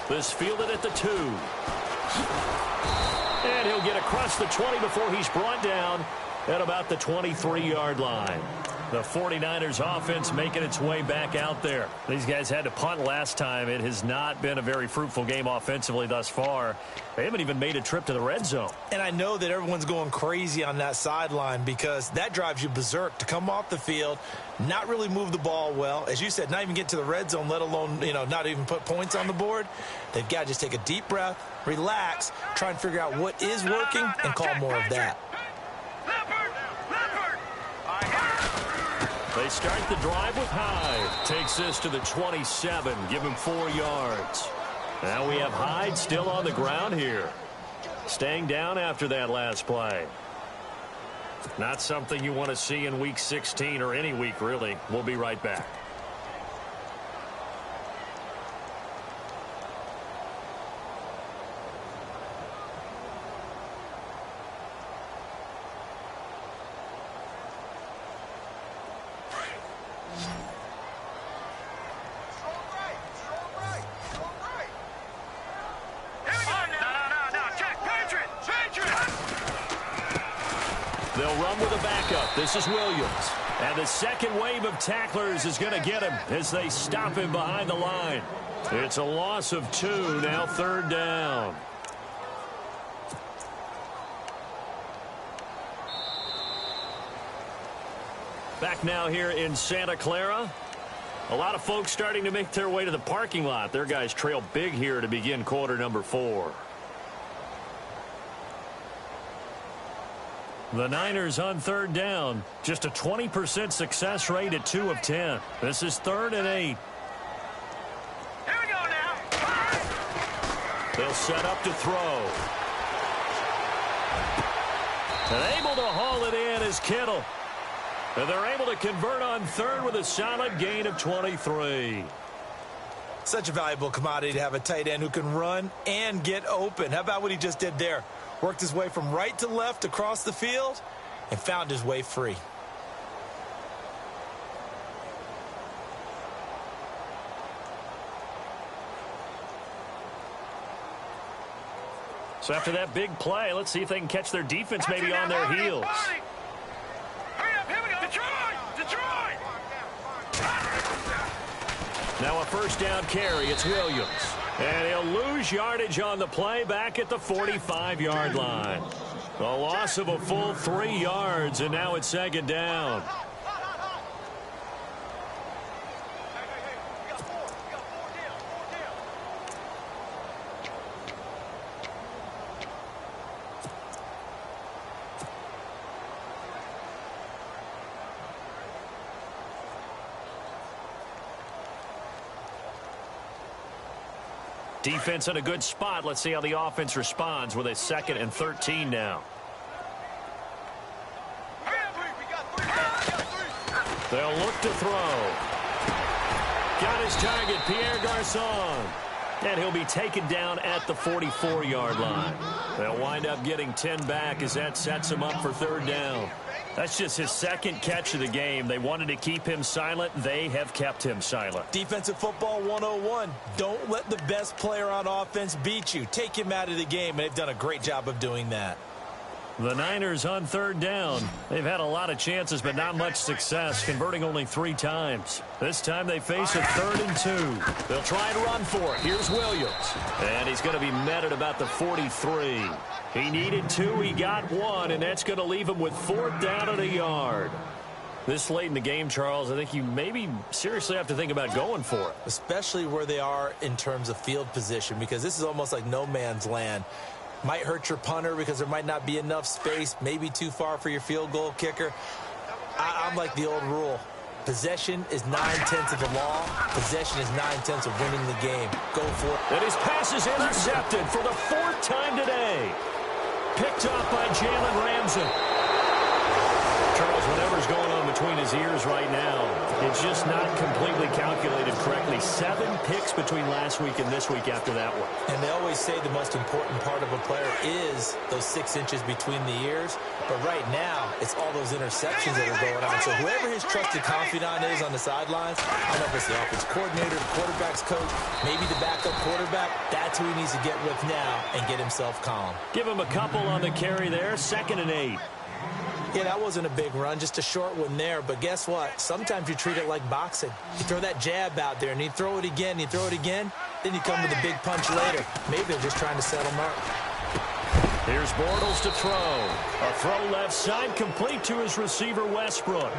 This fielded at the 2. And he'll get across the 20 before he's brought down at about the 23-yard line. The 49ers offense making its way back out there. These guys had to punt last time. It has not been a very fruitful game offensively thus far. They haven't even made a trip to the red zone. And I know that everyone's going crazy on that sideline because that drives you berserk to come off the field, not really move the ball well. As you said, not even get to the red zone, let alone, not even put points on the board. They've got to just take a deep breath, relax, try and figure out what is working and call more of that. They start the drive with Hyde. Takes this to the 27. Give him 4 yards. Now we have Hyde still on the ground here. Staying down after that last play. Not something you want to see in Week 16 or any week, really. We'll be right back. They'll run with a backup. This is Williams. And the second wave of tacklers is going to get him as they stop him behind the line. It's a loss of 2, now 3rd down. Back now here in Santa Clara. A lot of folks starting to make their way to the parking lot. Their guys trail big here to begin quarter number 4. The Niners on third down. Just a 20% success rate at 2 of 10. This is 3rd and 8. Here we go now. They'll set up to throw. And able to haul it in is Kittle. And they're able to convert on third with a solid gain of 23. Such a valuable commodity to have a tight end who can run and get open. How about what he just did there? Worked his way from right to left across the field and found his way free. So after that big play, let's see if they can catch their defense maybe on their heels. Hurry up, here we go. Detroit! Now a first down carry. It's Williams. And he'll lose yardage on the play back at the 45-yard line. A loss of a full 3 yards, and now it's 2nd down. Defense in a good spot. Let's see how the offense responds with a 2nd and 13 now. They'll look to throw. Got his target, Pierre Garçon. And he'll be taken down at the 44-yard line. They'll wind up getting 10 back as that sets him up for 3rd down. That's just his 2nd catch of the game. They wanted to keep him silent. They have kept him silent. Defensive football 101. Don't let the best player on offense beat you. Take him out of the game, and they've done a great job of doing that. The Niners on 3rd down. They've had a lot of chances, but not much success, converting only 3 times. This time they face a 3rd and 2. They'll try and run for it. Here's Williams. And he's going to be met at about the 43. He needed 2. He got 1, and that's going to leave him with 4th down and a yard. This late in the game, Charles, I think you maybe seriously have to think about going for it. Especially where they are in terms of field position, because this is almost like no man's land. Might hurt your punter because there might not be enough space, maybe too far for your field goal kicker. I'm like the old rule. Possession is 9/10 of the law. Possession is 9/10 of winning the game. Go for it. And his pass is intercepted for the 4th time today. Picked up by Jalen Ramsey. Charles, whatever's going on between his ears right now, it's just not completely calculated correctly. 7 picks between last week and this week after that one. And they always say the most important part of a player is those 6 inches between the ears. But right now, it's all those interceptions that are going on. So whoever his trusted confidant is on the sidelines, I don't know if it's the offense coordinator, the quarterback's coach, maybe the backup quarterback, that's who he needs to get with now and get himself calm. Give him a couple on the carry there. 2nd and 8. Yeah, that wasn't a big run, just a short one there. But guess what? Sometimes you treat it like boxing. You throw that jab out there, and you throw it again, you throw it again, then you come with a big punch later. Maybe they're just trying to set them up. Here's Bortles to throw. A throw left side, complete to his receiver, Westbrook.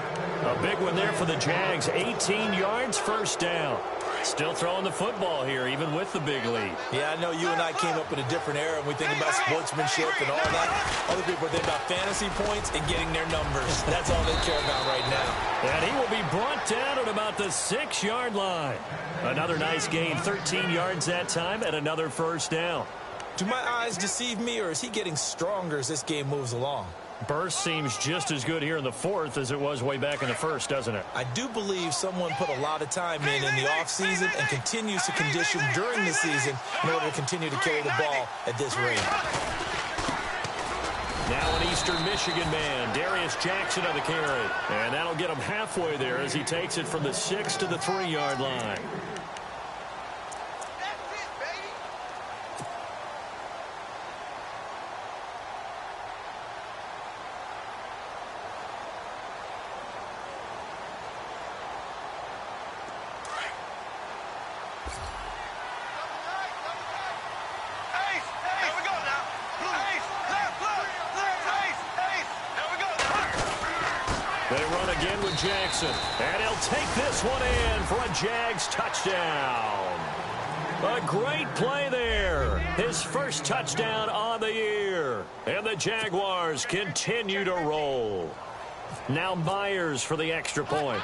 A big one there for the Jags. 18 yards, 1st down. Still throwing the football here, even with the big lead. Yeah, I know you and I came up in a different era, and we think about sportsmanship and all that. Other people think about fantasy points and getting their numbers. That's all they care about right now. And he will be brought down at about the 6-yard line. Another nice gain, 13 yards that time, and another 1st down. Do my eyes deceive me, or is he getting stronger as this game moves along? Burst seems just as good here in the 4th as it was way back in the 1st, doesn't it? I do believe someone put a lot of time in the offseason and continues to condition during the season in order to continue to carry the ball at this rate. Now an Eastern Michigan man, Darius Jackson on the carry. And that'll get him halfway there as he takes it from the 6 to the 3-yard line. They run again with Jackson. And he'll take this one in for a Jags touchdown. A great play there. His first touchdown on the year. And the Jaguars continue to roll. Now Myers for the extra point.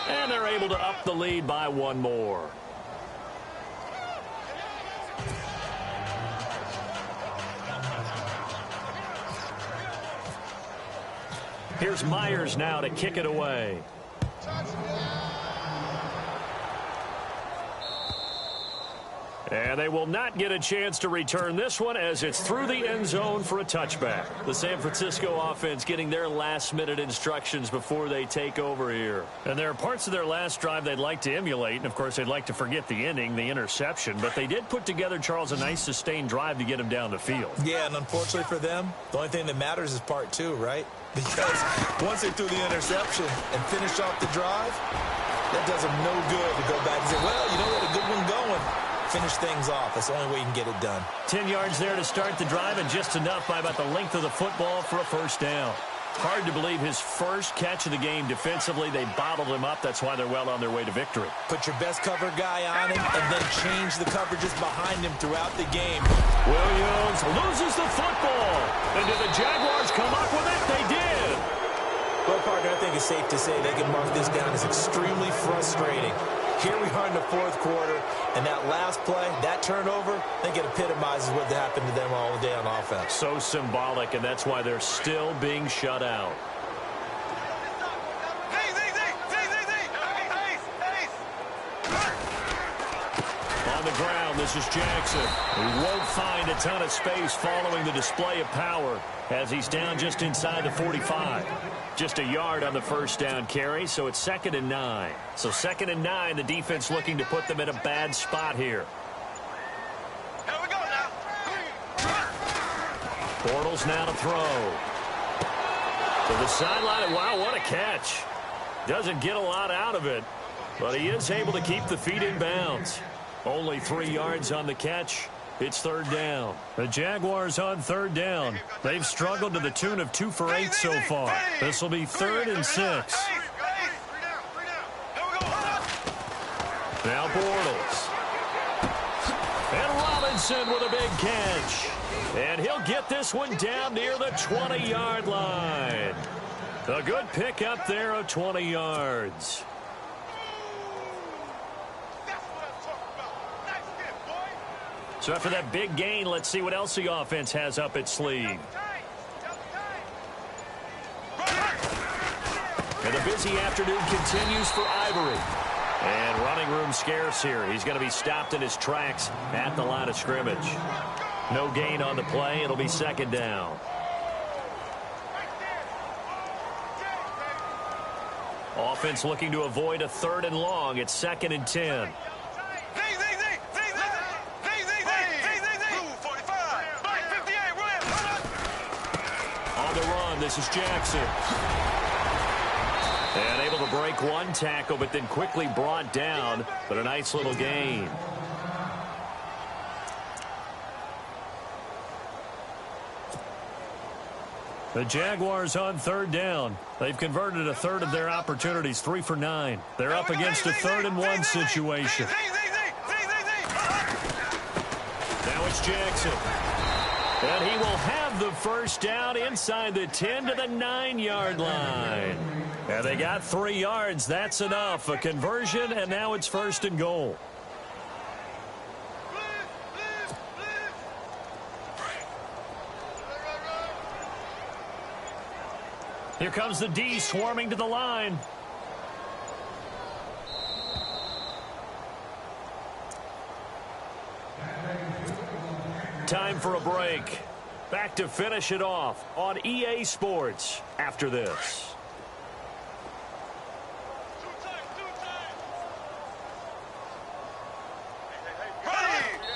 And they're able to up the lead by one more. Here's Myers now to kick it away. And they will not get a chance to return this one as it's through the end zone for a touchback. The San Francisco offense getting their last-minute instructions before they take over here. And there are parts of their last drive they'd like to emulate, and, of course, they'd like to forget the ending, the interception. But they did put together, Charles, a nice sustained drive to get them down the field. Yeah, and unfortunately for them, the only thing that matters is part two, right? Because once they threw the interception and finished off the drive, that does them no good to go back and say, well, you know what, a good one going. Finish things off. That's the only way you can get it done. 10 yards there to start the drive, and just enough by about the length of the football for a first down. Hard to believe his first catch of the game defensively. They bottled him up. That's why they're well on their way to victory. Put your best cover guy on him and then change the coverages behind him throughout the game. Williams loses the football. And did the Jaguars come up with it? They did. Well, partner, I think it's safe to say they can mark this down as extremely frustrating. Here we are in the fourth quarter, and that last play, that turnover, I think it epitomizes what happened to them all day on offense. So symbolic, and that's why they're still being shut out. On the ground, this is Jackson. He won't find a ton of space following the display of power as he's down just inside the 45. Just a yard on the first down carry, so it's 2nd and 9. So 2nd and 9, the defense looking to put them in a bad spot here. Here we go now. Bortles now to throw. To the sideline, wow, what a catch. Doesn't get a lot out of it, but he is able to keep the feet in bounds. Only 3 yards on the catch. It's 3rd down. The Jaguars on 3rd down. They've struggled to the tune of 2 for 8 so far. This will be 3rd and 6. Now Bortles. And Robinson with a big catch. And he'll get this one down near the 20-yard line. A good pickup there of 20 yards. So after that big gain, let's see what else the offense has up its sleeve. And the busy afternoon continues for Ivory. And running room scarce here. He's going to be stopped in his tracks at the line of scrimmage. No gain on the play. It'll be 2nd down. Offense looking to avoid a 3rd and long. It's 2nd and 10. This is Jackson. And able to break one tackle, but then quickly brought down. But a nice little gain. The Jaguars on 3rd down. They've converted a 1/3 of their opportunities, 3 for 9. They're up against a 3rd and 1 situation. Now it's Jackson. And he will have the first down inside the 10 to the 9-yard line. And they got 3 yards. That's enough. A conversion, and now it's 1st and goal. Here comes the D swarming to the line. Time for a break. Back to finish it off on EA Sports after this.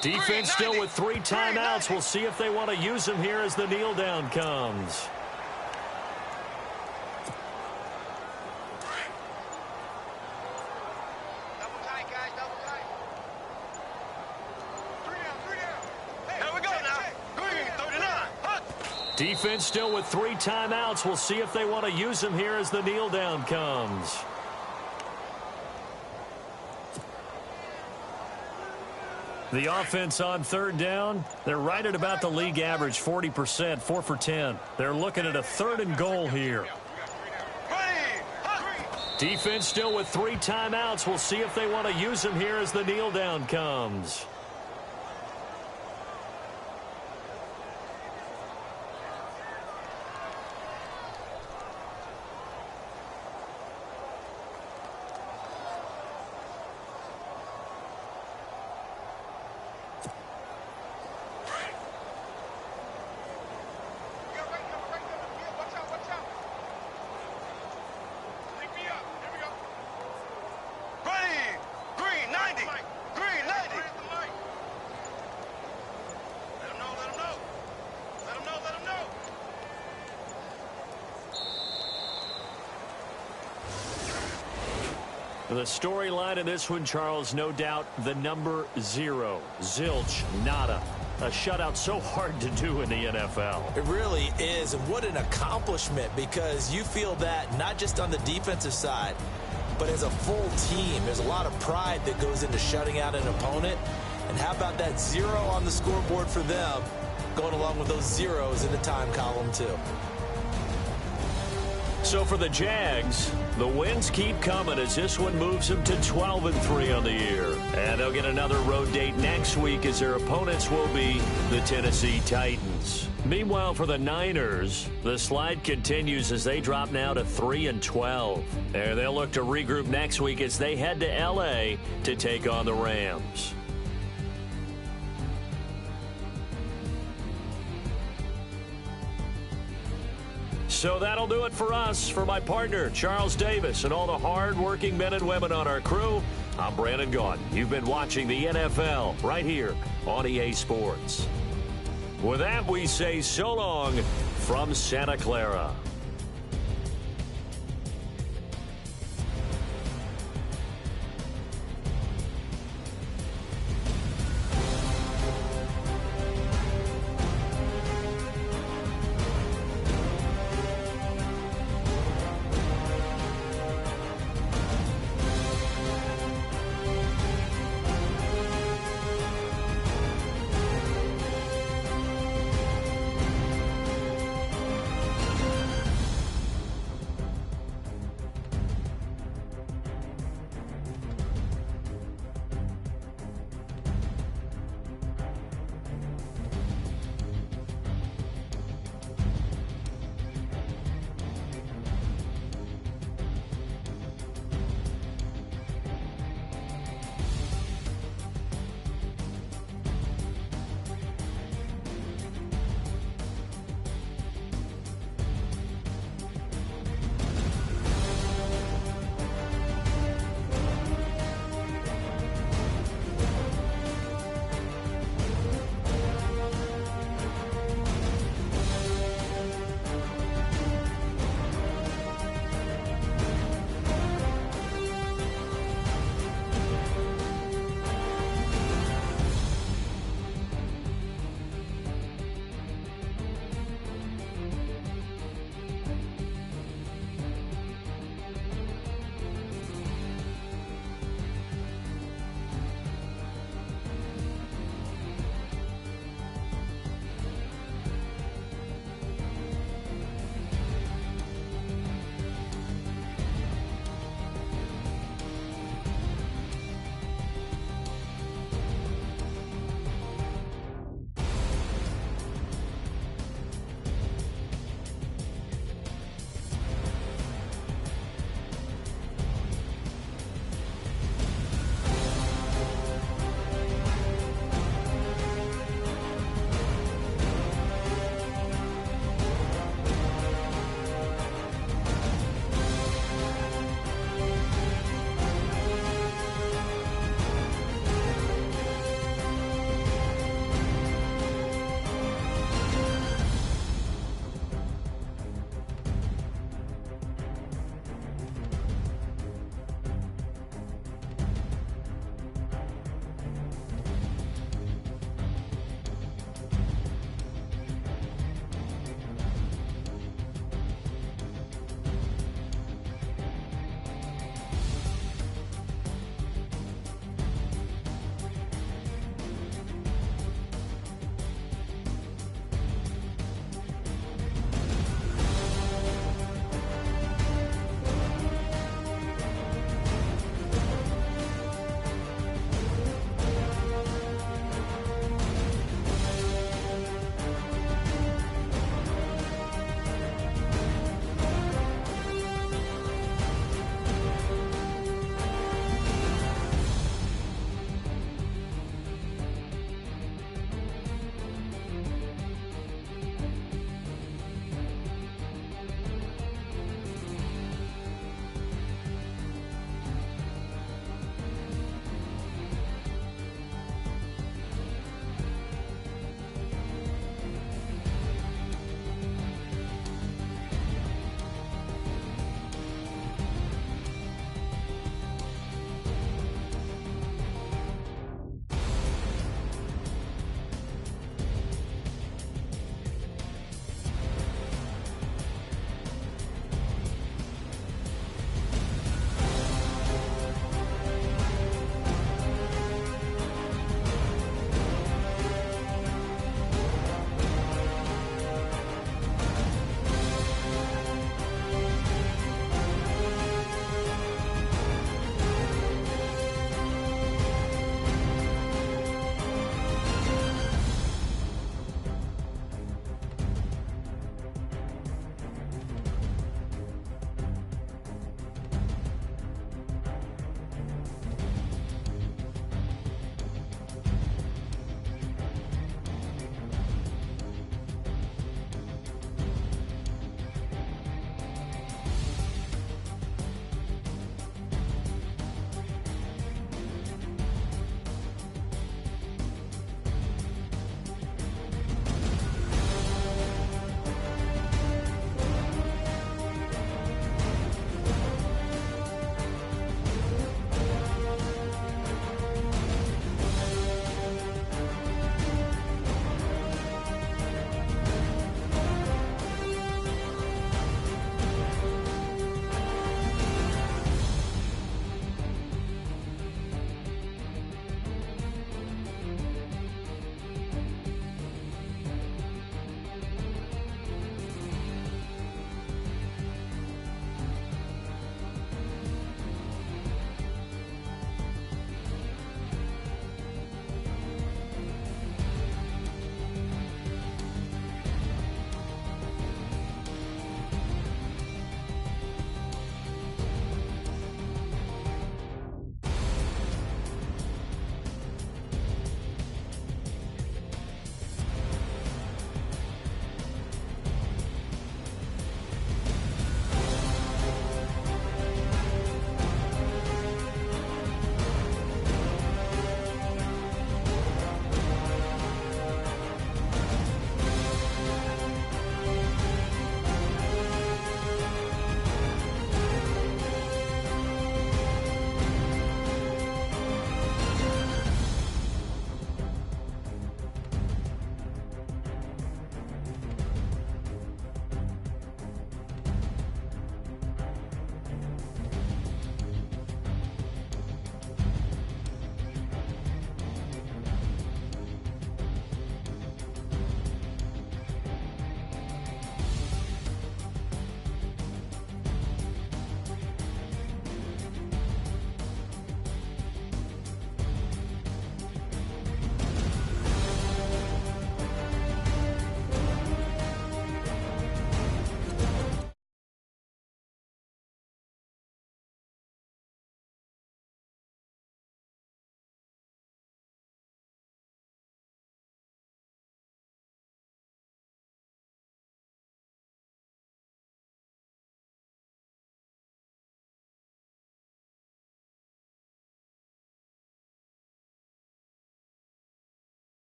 Defense still with 3 timeouts. We'll see if they want to use them here as the kneel down comes. Defense still with 3 timeouts. We'll see if they want to use them here as the kneel down comes. The offense on 3rd down, they're right at about the league average, 40%, 4 for 10. They're looking at a 3rd and goal here. Defense still with 3 timeouts. We'll see if they want to use them here as the kneel down comes. The storyline in this one, Charles, no doubt the number 0. Zilch, nada. A shutout so hard to do in the NFL. It really is, and what an accomplishment, because you feel that not just on the defensive side, but as a full team. There's a lot of pride that goes into shutting out an opponent. And how about that 0 on the scoreboard for them, going along with those zeros in the time column too. So for the Jags, the wins keep coming as this one moves them to 12-3 on the year. And they'll get another road date next week as their opponents will be the Tennessee Titans. Meanwhile, for the Niners, the slide continues as they drop now to 3-12. And they'll look to regroup next week as they head to L.A. to take on the Rams. So that'll do it for us. For my partner, Charles Davis, and all the hard-working men and women on our crew, I'm Brandon Gaudin. You've been watching the NFL right here on EA Sports. With that, we say so long from Santa Clara.